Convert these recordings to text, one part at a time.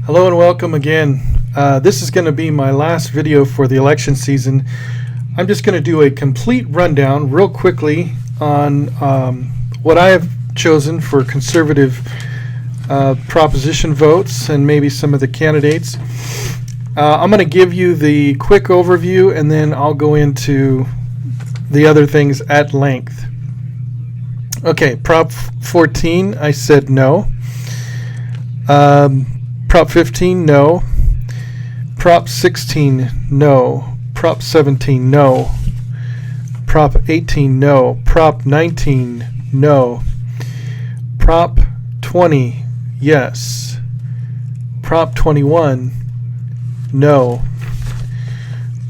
Hello and welcome again. This is going to be my last video for the election season. I'm just going to do a complete rundown real quickly on what I have chosen for conservative proposition votes and maybe some of the candidates. I'm going to give you the quick overview and then I'll go into the other things at length. Okay, Prop 14, I said no. Prop 15, no. Prop 16, no. Prop 17, no. Prop 18, no. Prop 19, no. Prop 20, yes. Prop 21, no.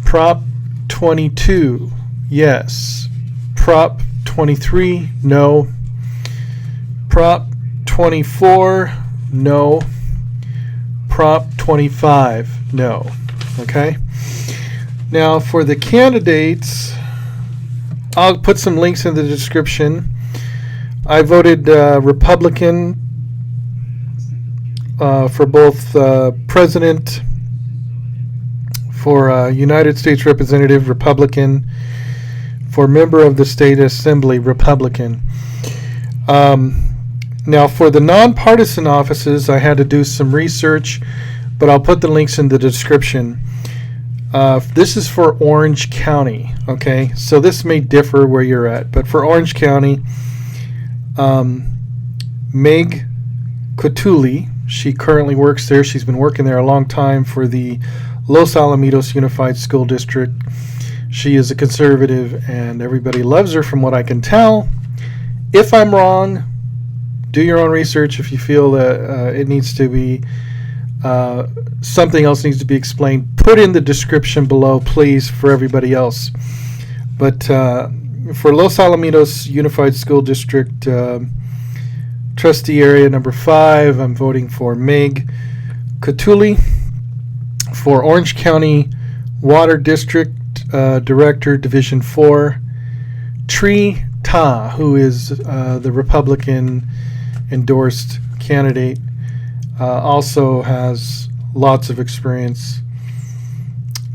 Prop 22, yes. Prop 23, no. Prop 24, no. Prop 25, no. Okay. Now for the candidates, I'll put some links in the description. I voted Republican for both President, for United States Representative, Republican, for Member of the State Assembly, Republican. Now for the nonpartisan offices, I had to do some research, but I'll put the links in the description. This is for Orange County, okay? So this may differ where you're at, but for Orange County, Meg Cotuli, she currently works there. She's been working there a long time for the Los Alamitos Unified School District. She is a conservative and everybody loves her from what I can tell. If I'm wrong, do your own research. If you feel that it needs to be, something else needs to be explained, put in the description below, please, for everybody else. But for Los Alamitos Unified School District, trustee area number 5, I'm voting for Meg Cotuli. For Orange County Water District Director, Division 4, Tree Ta, who is the Republican endorsed candidate, also has lots of experience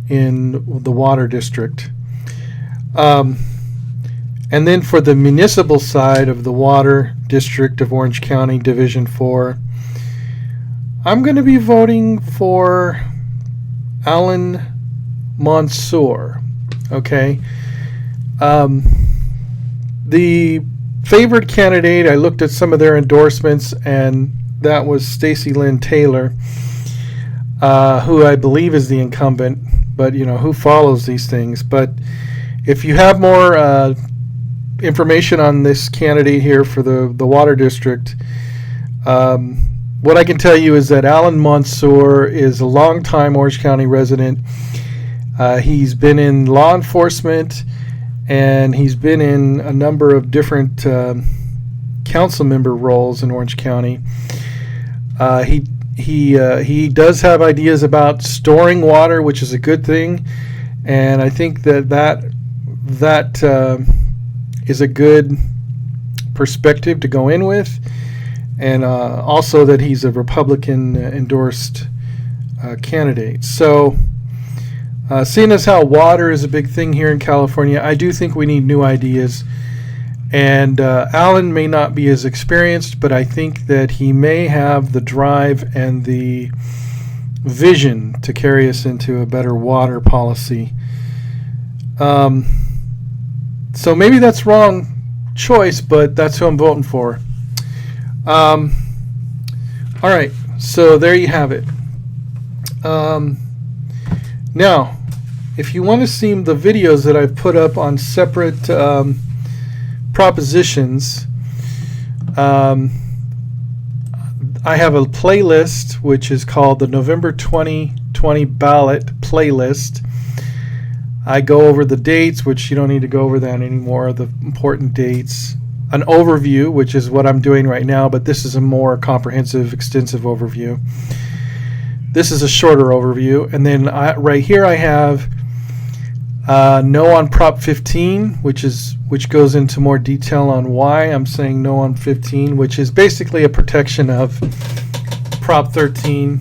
in the water district. And then for the municipal side of the water district of Orange County, Division 4, I'm going to be voting for Alan Mansour. Okay. The favored candidate, I looked at some of their endorsements, and that was Stacey Lynn Taylor, who I believe is the incumbent, but you know, who follows these things. But if you have more information on this candidate here for the water district, what I can tell you is that Alan Mansour is a longtime Orange County resident. He's been in law enforcement, and he's been in a number of different council member roles in Orange County. He does have ideas about storing water, which is a good thing, and I think that is a good perspective to go in with, and also that he's a Republican endorsed candidate. So seeing as how water is a big thing here in California, I do think we need new ideas. And Alan may not be as experienced, but I think that he may have the drive and the vision to carry us into a better water policy. So maybe that's wrong choice, but that's who I'm voting for. All right, so there you have it. Now, if you want to see the videos that I've put up on separate propositions, I have a playlist which is called the November 2020 ballot playlist. I go over the dates, which you don't need to go over that anymore, the important dates. An overview, which is what I'm doing right now, but this is a more comprehensive, extensive overview. This is a shorter overview. And then right here I have no on Prop 15, which goes into more detail on why I'm saying no on 15, which is basically a protection of Prop 13.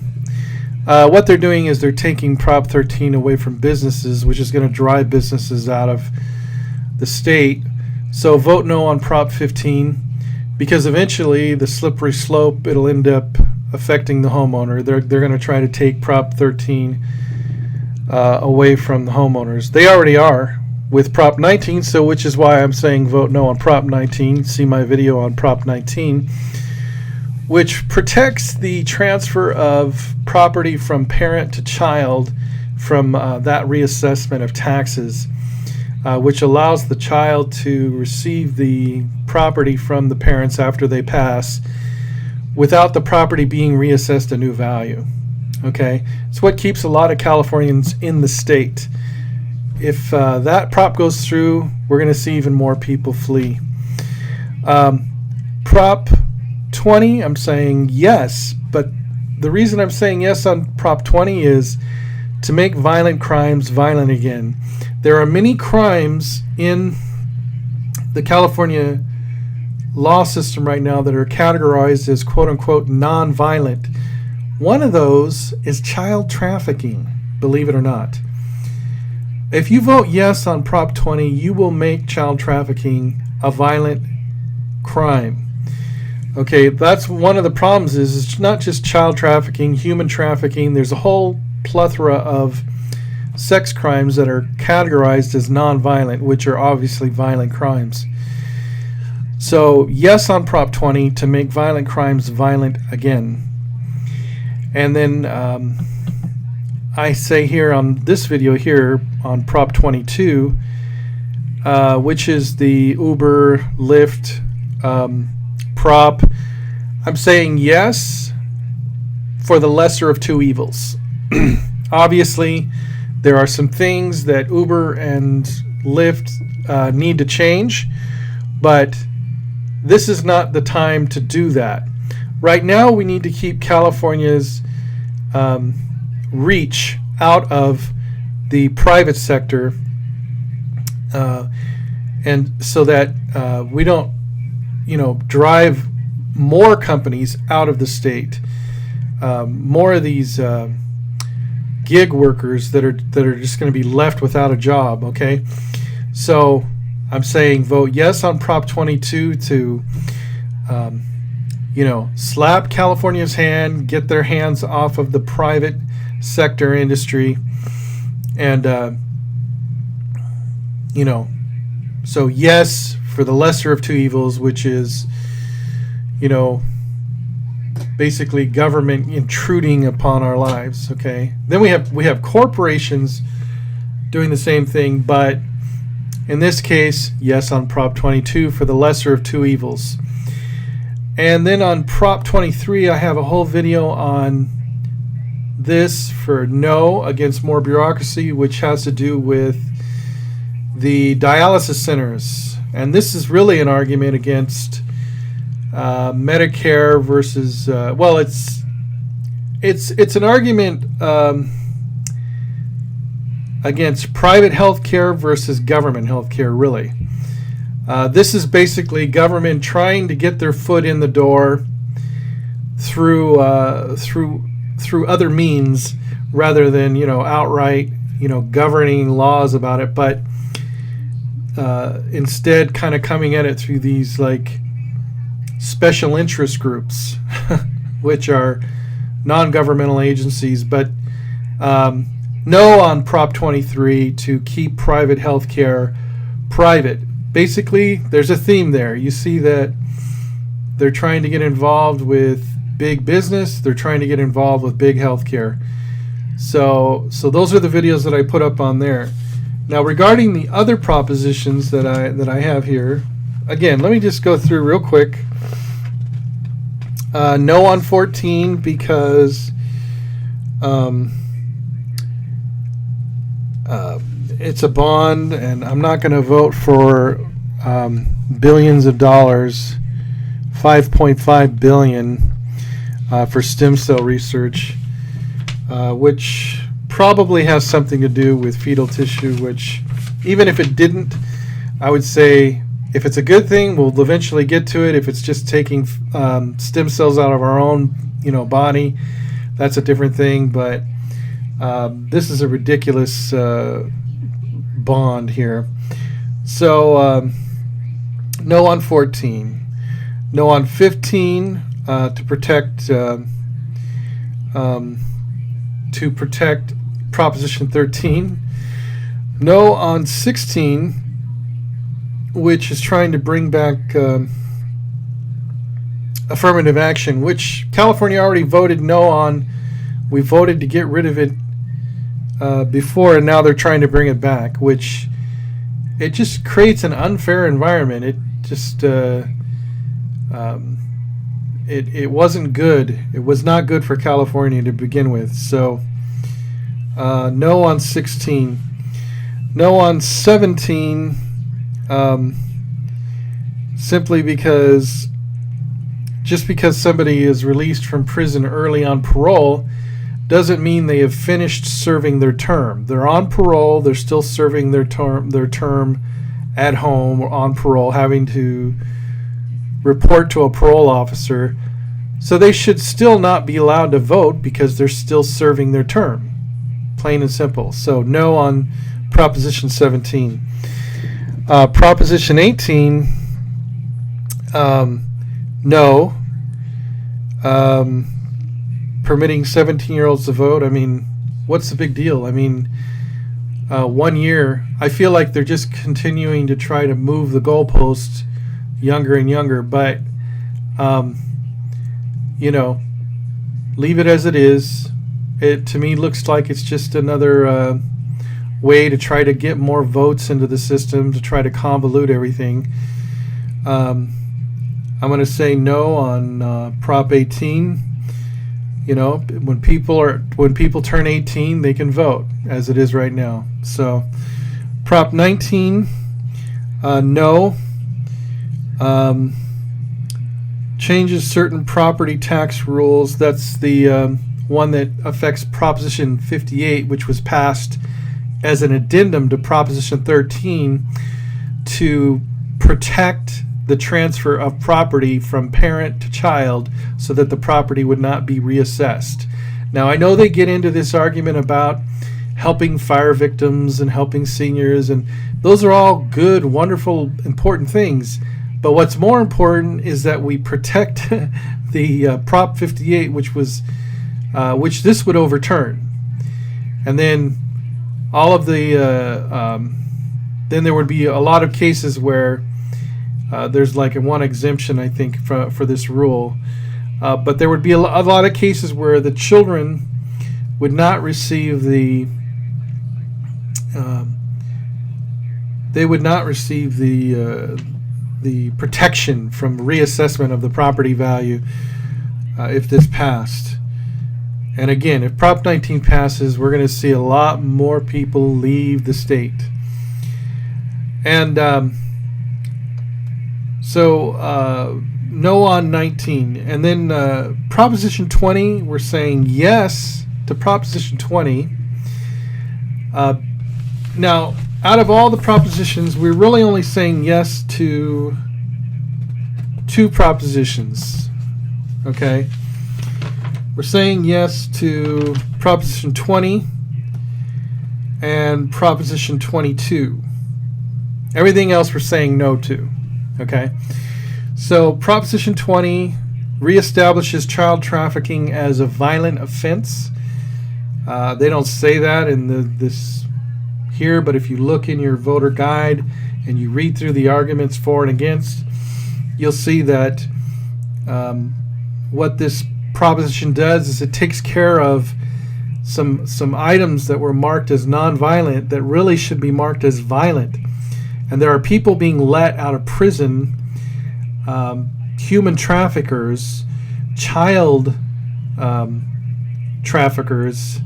What they're doing is they're taking Prop 13 away from businesses, which is going to drive businesses out of the state. So vote no on Prop 15, because eventually the slippery slope, it'll end up affecting the homeowner. They're going to try to take Prop 13 away from the homeowners. They already are with Prop 19, so which is why I'm saying vote no on Prop 19. See my video on Prop 19, which protects the transfer of property from parent to child from that reassessment of taxes, which allows the child to receive the property from the parents after they pass without the property being reassessed a new value. Okay, it's what keeps a lot of Californians in the state. If that prop goes through, we're going to see even more people flee. Prop 20, I'm saying yes, but the reason I'm saying yes on Prop 20 is to make violent crimes violent again. There are many crimes in the California law system right now that are categorized as quote-unquote non-violent. One of those is child trafficking, believe it or not. If you vote yes on Prop 20, you will make child trafficking a violent crime. Okay, that's one of the problems is it's not just child trafficking, human trafficking. There's a whole plethora of sex crimes that are categorized as non-violent, which are obviously violent crimes. So yes on Prop 20 to make violent crimes violent again. And then I say here on this video here on Prop 22, which is the Uber, Lyft prop, I'm saying yes for the lesser of two evils. Obviously, there are some things that Uber and Lyft need to change, but this is not the time to do that. Right now, we need to keep California's reach out of the private sector, and so that we don't, drive more companies out of the state, more of these gig workers that are just going to be left without a job. Okay, so I'm saying vote yes on Prop 22 to slap California's hand, get their hands off of the private sector industry, and so yes for the lesser of two evils, which is basically government intruding upon our lives. Okay, then we have corporations doing the same thing, but in this case, yes on Prop 22 for the lesser of two evils. And then on Prop 23, I have a whole video on this for no, against more bureaucracy, which has to do with the dialysis centers. And this is really an argument against Medicare versus, it's an argument against private health care versus government health care, really. This is basically government trying to get their foot in the door through other means rather than outright governing laws about it, but instead kind of coming at it through these like special interest groups, which are non-governmental agencies. But no on Prop 23 to keep private health care private. Basically, there's a theme there. You see that they're trying to get involved with big business. They're trying to get involved with big healthcare. So those are the videos that I put up on there. Now, regarding the other propositions that I have here, again, let me just go through real quick. No on 14 because it's a bond, and I'm not going to vote for billions of dollars, $5.5 billion for stem cell research, which probably has something to do with fetal tissue, which even if it didn't, I would say if it's a good thing, we'll eventually get to it. If it's just taking stem cells out of our own body, that's a different thing. But this is a ridiculous bond here. So no on 14, no on 15 to protect Proposition 13. No on 16, which is trying to bring back affirmative action, which California already voted no on. We voted to get rid of it before, and now they're trying to bring it back, which it just creates an unfair environment. It just it wasn't good. It was not good for California to begin with. So no on 16. No on 17, simply because just because somebody is released from prison early on parole doesn't mean they have finished serving their term. They're on parole. They're still serving their term at home or on parole, having to report to a parole officer. So they should still not be allowed to vote because they're still serving their term. Plain and simple. So no on Proposition 17. Proposition 18, no. Permitting 17-year-olds to vote, I mean, what's the big deal? I mean, 1 year, I feel like they're just continuing to try to move the goalposts younger and younger, but, leave it as it is. It, to me, looks like it's just another way to try to get more votes into the system, to try to convolute everything. I'm going to say no on Prop 18. When people turn 18, they can vote, as it is right now. So, Prop 19, no. Changes certain property tax rules. That's the one that affects Proposition 58, which was passed as an addendum to Proposition 13 to protect the transfer of property from parent to child so that the property would not be reassessed. Now, I know they get into this argument about helping fire victims and helping seniors, and those are all good, wonderful, important things. But what's more important is that we protect the Prop 58, which this would overturn. And then all of the then there would be a lot of cases where there's like one exemption, I think, for this rule. But there would be a lot of cases where the children would not receive the protection from reassessment of the property value if this passed. And again, if Prop 19 passes, we're going to see a lot more people leave the state. And so no on 19. And then Proposition 20, we're saying yes to Proposition 20. Now, out of all the propositions, we're really only saying yes to 2 propositions. Okay? We're saying yes to Proposition 20 and Proposition 22. Everything else we're saying no to. Okay? So Proposition 20 reestablishes child trafficking as a violent offense. They don't say that in this here, but if you look in your voter guide and you read through the arguments for and against, you'll see that what this proposition does is it takes care of some items that were marked as nonviolent that really should be marked as violent. And there are people being let out of prison, human traffickers, child traffickers,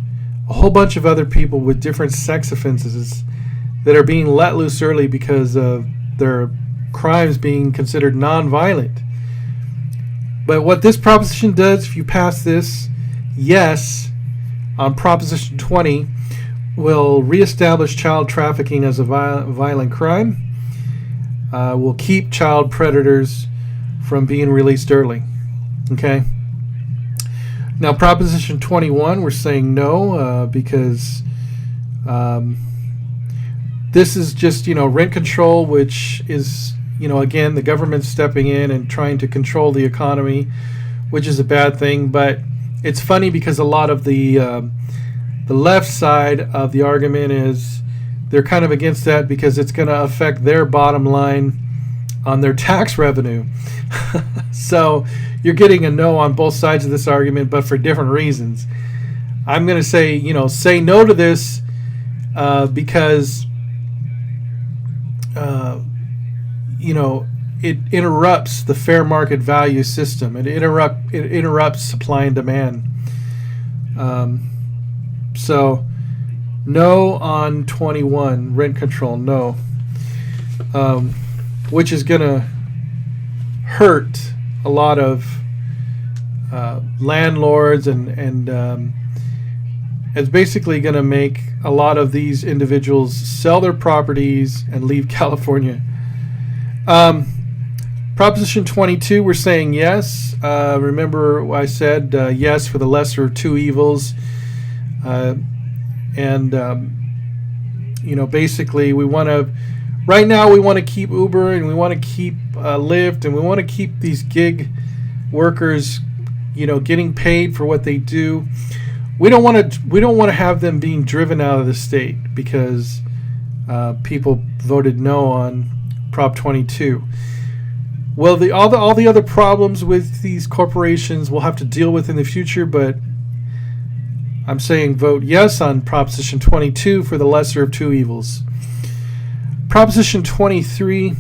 a whole bunch of other people with different sex offenses that are being let loose early because of their crimes being considered nonviolent. But what this proposition does, if you pass this, yes, on Proposition 20, will reestablish child trafficking as a violent crime, will keep child predators from being released early. Okay? Now, Proposition 21, we're saying no because this is just, rent control, which is, again, the government stepping in and trying to control the economy, which is a bad thing. But it's funny because a lot of the left side of the argument is they're kind of against that because it's going to affect their bottom line on their tax revenue. So you're getting a no on both sides of this argument, but for different reasons. I'm going to say, say no to this because, it interrupts the fair market value system. It interrupts supply and demand. So no on 21, rent control, no. Which is going to hurt a lot of landlords and it's basically going to make a lot of these individuals sell their properties and leave California. Proposition 22, we're saying yes. Remember I said yes for the lesser of two evils. Basically we want to, right now we want to keep Uber and we want to keep Lyft and we want to keep these gig workers, getting paid for what they do. We don't want to have them being driven out of the state because people voted no on Prop 22. Well, all the other problems with these corporations we'll have to deal with in the future, but I'm saying vote yes on Proposition 22 for the lesser of two evils. Proposition 23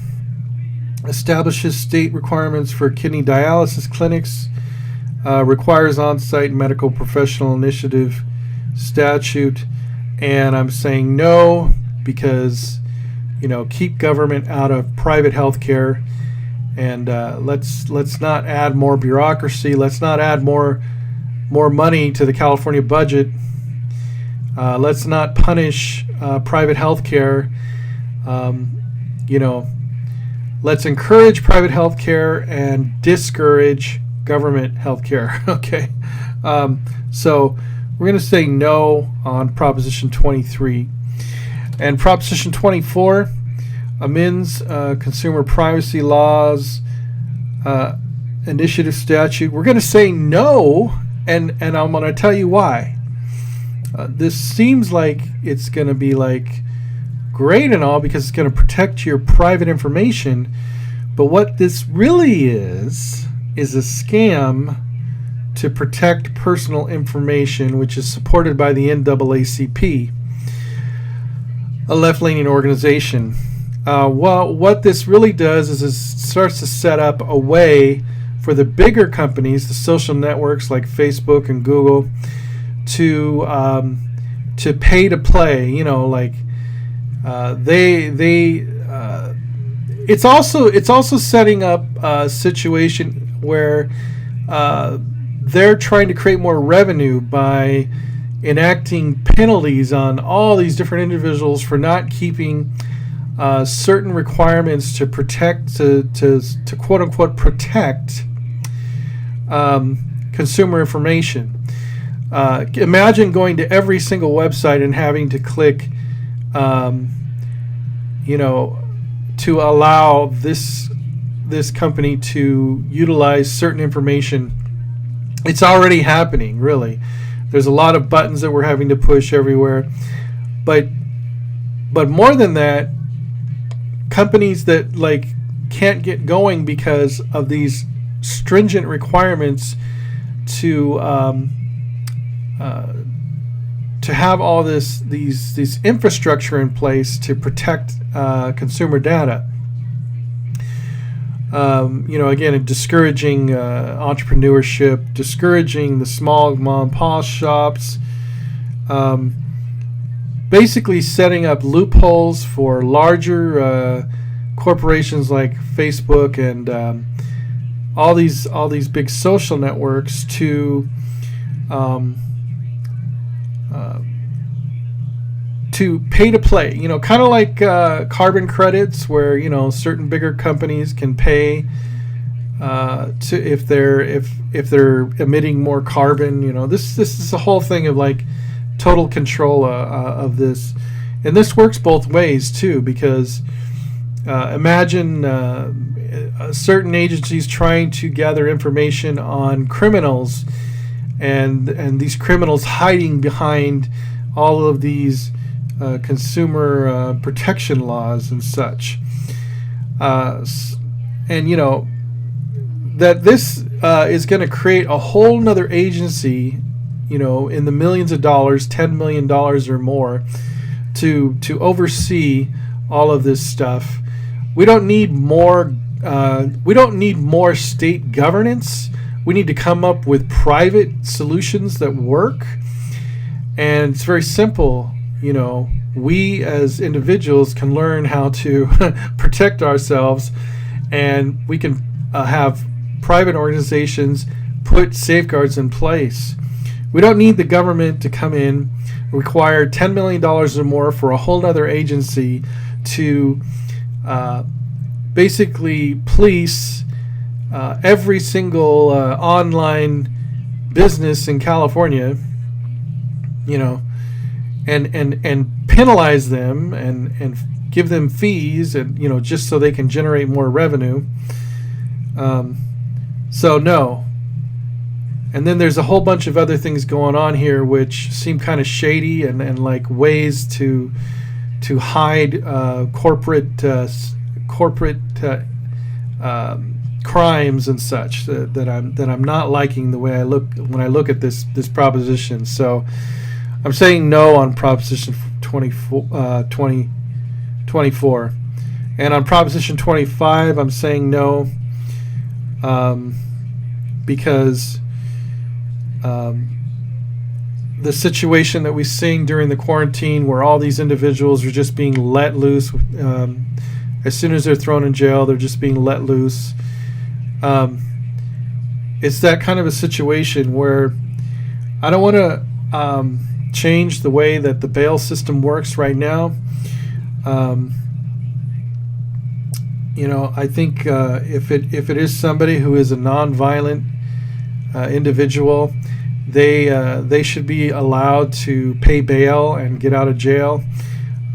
establishes state requirements for kidney dialysis clinics, requires on-site medical professional initiative statute, and I'm saying no because, keep government out of private health care, and let's not add more bureaucracy. Let's not add more money to the California budget. Let's not punish private health care. Let's encourage private health care and discourage government health care. Okay. So we're going to say no on Proposition 23. And Proposition 24 amends consumer privacy laws initiative statute. We're going to say no, and I'm going to tell you why. This seems like it's going to be great and all because it's going to protect your private information, but what this really is a scam to protect personal information, which is supported by the NAACP, a left-leaning organization. What this really does is it starts to set up a way for the bigger companies, the social networks like Facebook and Google, to pay to play. It's also setting up a situation where they're trying to create more revenue by enacting penalties on all these different individuals for not keeping certain requirements to protect, to quote unquote protect consumer information. Imagine going to every single website and having to click, to allow this company to utilize certain information. It's already happening, really. There's a lot of buttons that we're having to push everywhere. But more than that, companies that can't get going because of these stringent requirements to have all these infrastructure in place to protect consumer data. Again, discouraging entrepreneurship, discouraging the small mom and pop shops, basically setting up loopholes for larger corporations like Facebook and all these big social networks to pay to play, kind of like carbon credits, where certain bigger companies can pay to if they're emitting more carbon. This is a whole thing of like total control of this, and this works both ways too, because imagine certain agencies trying to gather information on criminals, and these criminals hiding behind all of these consumer protection laws and such, and that this is going to create a whole nother agency, in the millions of dollars, $10 million or more, to oversee all of this stuff. We don't need more. We don't need more state governance. We need to come up with private solutions that work. And it's very simple. We as individuals can learn how to protect ourselves, and we can have private organizations put safeguards in place. We don't need the government to come in, require $10 million or more for a whole other agency to basically police every single online business in California, and penalize them and give them fees, and just so they can generate more revenue. So no. And then there's a whole bunch of other things going on here which seem kind of shady, and like ways to hide corporate crimes and such that I'm not liking the way I look when I look at this proposition. So I'm saying no on Proposition 24. And on Proposition 25, I'm saying no, because the situation that we're seeing during the quarantine, where all these individuals are just being let loose, as soon as they're thrown in jail, they're just being let loose. It's that kind of a situation where I don't want to change the way that the bail system works right now. I think if it is somebody who is a non-violent individual, they should be allowed to pay bail and get out of jail.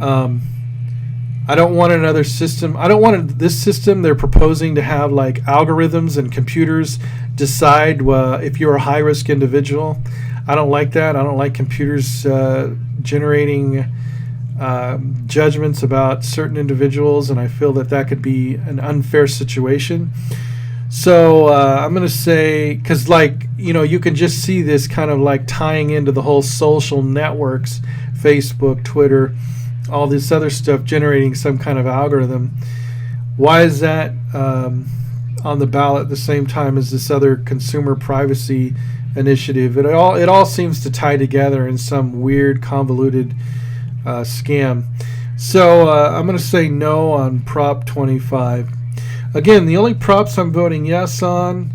I don't want another system. I don't want this system they're proposing to have like algorithms and computers decide if you're a high-risk individual. I don't like that. I don't like computers generating judgments about certain individuals, and I feel that could be an unfair situation. So I'm going to say, because you can just see this kind of like tying into the whole social networks, Facebook, Twitter, all this other stuff, generating some kind of algorithm. Why is that on the ballot at the same time as this other consumer privacy initiative? It all seems to tie together in some weird, convoluted scam. So I'm going to say no on Prop 25. Again, the only props I'm voting yes on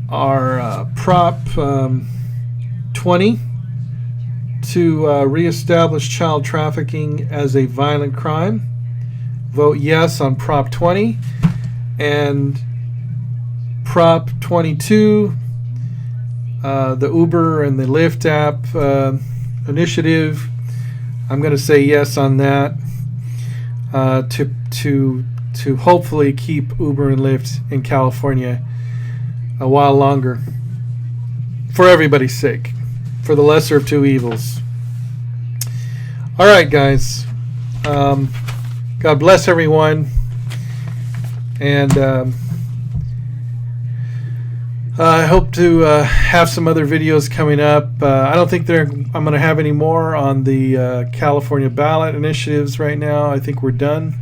are Prop 20, to reestablish child trafficking as a violent crime. Vote yes on Prop 20. And Prop 22, the Uber and the Lyft app initiative, I'm going to say yes on that, to hopefully keep Uber and Lyft in California a while longer, for everybody's sake, for the lesser of two evils. All right, guys. God bless everyone, and I hope to have some other videos coming up. I don't think I'm going to have any more on the California ballot initiatives right now. I think we're done.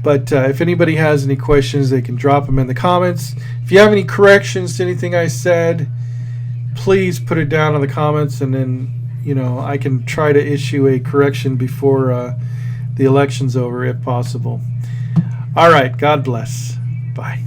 But if anybody has any questions, they can drop them in the comments. If you have any corrections to anything I said, please put it down in the comments, and then I can try to issue a correction before the election's over, if possible. All right. God bless. Bye.